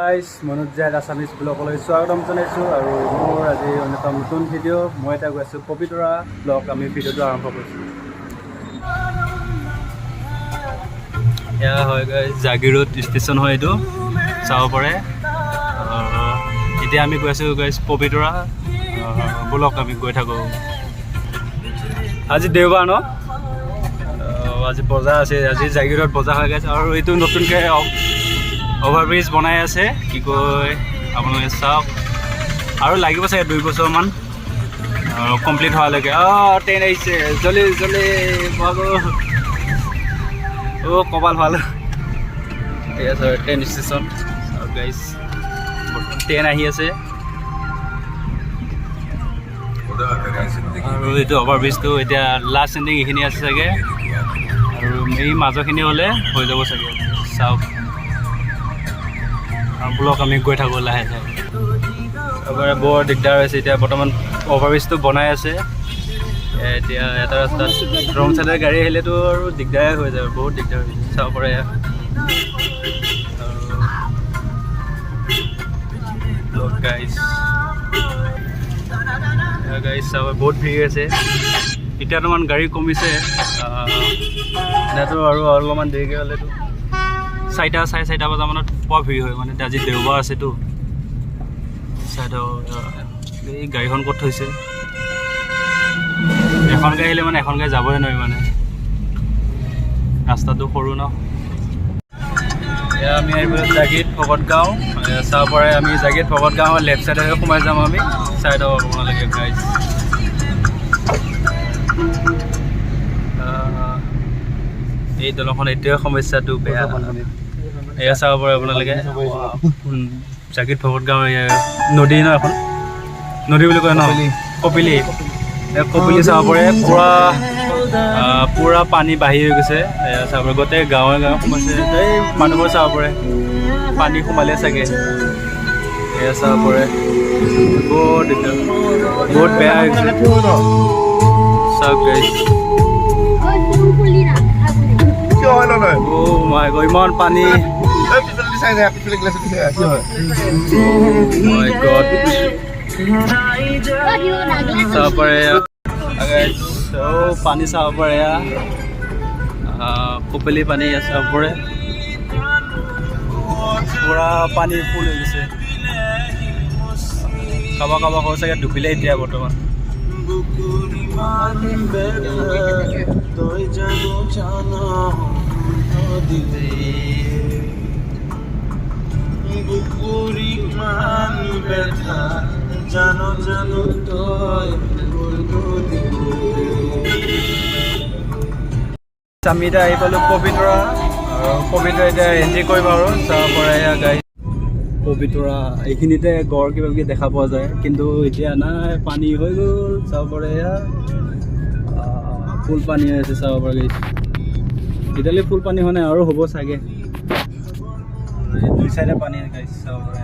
Guys, Manoj Assamese blog স্বাগতম জনাইছো আৰু মোৰ আজি অন্যতম নতুন ভিডিঅ' মই এটা গৈছো pobitora ব্লগ আমি ভিডিঅ'টো আৰম্ভ কৰিছো। Yeah, হয় guys, জাগিৰোড ষ্টেচন হয় এইটো চাব পাৰে। এতিয়া আমি গৈছো guys pobitora ব্লগ আমি গৈ থাকো। আজি দেওবাৰ ন? আজি বজাৰ আছে, আজি জাগিৰোড বজাৰ হয় guys আৰু এইটো নতুনকে ओवरब्रिज बनाई आसे कि कय आपलोके चाওক আৰু লাগিব চাগে 2 বছৰমান কমপ্লিট হোৱা লাগে। ট্ৰেইন আহিছে, জলদি জলদি ভাগো। কপাল ভাল। এয়া আছে ট্ৰেইন ষ্টেচন আৰু গাইস ট্ৰেইন আহি আছে আৰু এইটো ওভাৰব্ৰিজটো এতিয়া লাষ্ট এণ্ডিং এইখিনি আছে চাগে আৰু এই মাজৰখিনি হ'লে হৈ যাব চাগে। চাওক ব্লক আমি গৈ থাকোঁ লাহে লাহে। এবাৰ বৰ দিগদাৰ হৈছে এতিয়া বৰ্তমান ওভাৰব্ৰিজটো বনাই আছে। এতিয়া এটা ৰাস্তাত ৰং চাইডৰ গাড়ী আহিলেতো আৰু দিগদাৰে হৈ যায়, বহুত দিগদাৰ হৈ যায়। চাব পাৰে গাড়ী চাব বহুত ভিৰ আছে। এতিয়া অলপমান গাড়ী কমিছে, এতিয়াতো আৰু অলপমান দেৰিকৈ হ'লেতো 4:30 বজামানত বৰ ভিৰ হয়। মানে আজি দেওবাৰ আছেতো এই গাড়ীখন ক'ত থৈছে, এখন গাড়ী আহিলে মানে এখন গাড়ী যাবই নোৱাৰি, মানে ৰাস্তাটো সৰু ন। আমি আহিবলৈ জাগিত ভকত গাঁও চাব পাৰে। আমি জাগিত ভকত গাঁৱৰ লেফ্ট চাইডে সোমাই যাম আমি। চাইড আপোনালোকে গাইজ এই দলংখন এইটোৱে সমস্যাটো বেয়া। এয়া চাব পাৰে আপোনালোকে জাগিত ভকত গাঁও নদী ন, এখন নদী বুলি কয় ন, কপিলি। কপিলি চাব পাৰে, পুৰা পানী বাঢ়ি হৈ গৈছে। এয়া চাব পাৰে গোটেই গাঁৱে গাঁৱে সোমাইছে। এই মানুহবোৰ চাব পাৰে পানী সোমালে চাগে। এয়া চাব পাৰে বহুত দিগদাৰ, বহুত বেয়া হৈ গৈছে। চাওক ইমান পানী। চাব পাৰে পানী চাব পাৰে, কপিলি পানী চাব পাৰে, পুৰা পানী ফুল হৈ গৈছে। কাৰোবাৰ কাৰোবাৰ ঘৰ চাগে ডুবিলে এতিয়া বৰ্তমান। আমি এতিয়া আহি পালোঁ pobitora আৰু pobitora এতিয়া এণ্ট্ৰি কৰিম আৰু চাব পাৰে গাড়ী। pobitora এইখিনিতে গড় কিবা কিবি দেখা পোৱা যায়, কিন্তু এতিয়া নাই, পানী হৈ গ'ল। চাব পাৰে ফুল পানী হৈ আছে। চাব পাৰে এতিয়ালৈ ফুল পানী হোৱা নাই, আৰু হ'ব চাগে। দুই চাইডে পানী গাইছে, চাব পাৰে।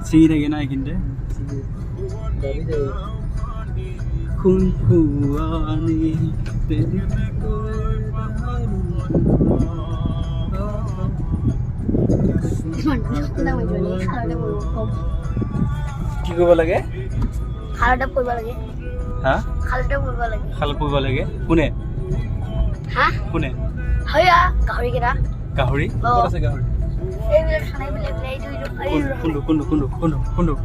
চিৰি থাকে না এইখিনিতে। কি কৰিব লাগে? খালতে পৰিব লাগে। হা? খালতে পৰিব লাগে। খালত পৰিব লাগে। কোনে? হা? কোনে? হয়া গাহৰি কেটা। গাহৰি? ক'ত আছে গাহৰি? এইবিলাক খানাই বিলাক এইটো কোনটো?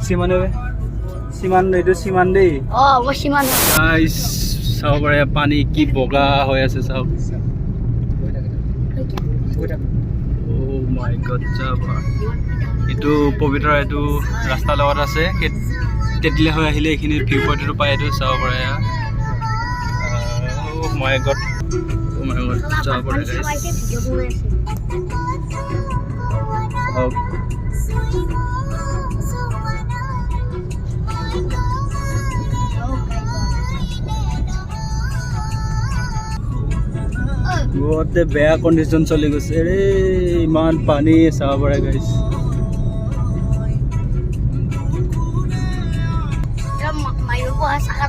সিমান এইটো সিমান দেই। সিমান। চাব পাৰে পানী কি বগা হৈ আছে। চাওক মাই গড, এইটো pobitora, এইটো ৰাস্তাৰ লগত আছে। তেতলি হৈ আহিলে এইখিনি ভিউ পইণ্টটো পায়। এইটো চাব পাৰে। মাই গড চাব পাৰে। বহুতে বেয়া কণ্ডিশ্যন চলি গৈছে ৰে ইমান পানী চাব পাৰে গাইছ মাৰিব পৰা চাকা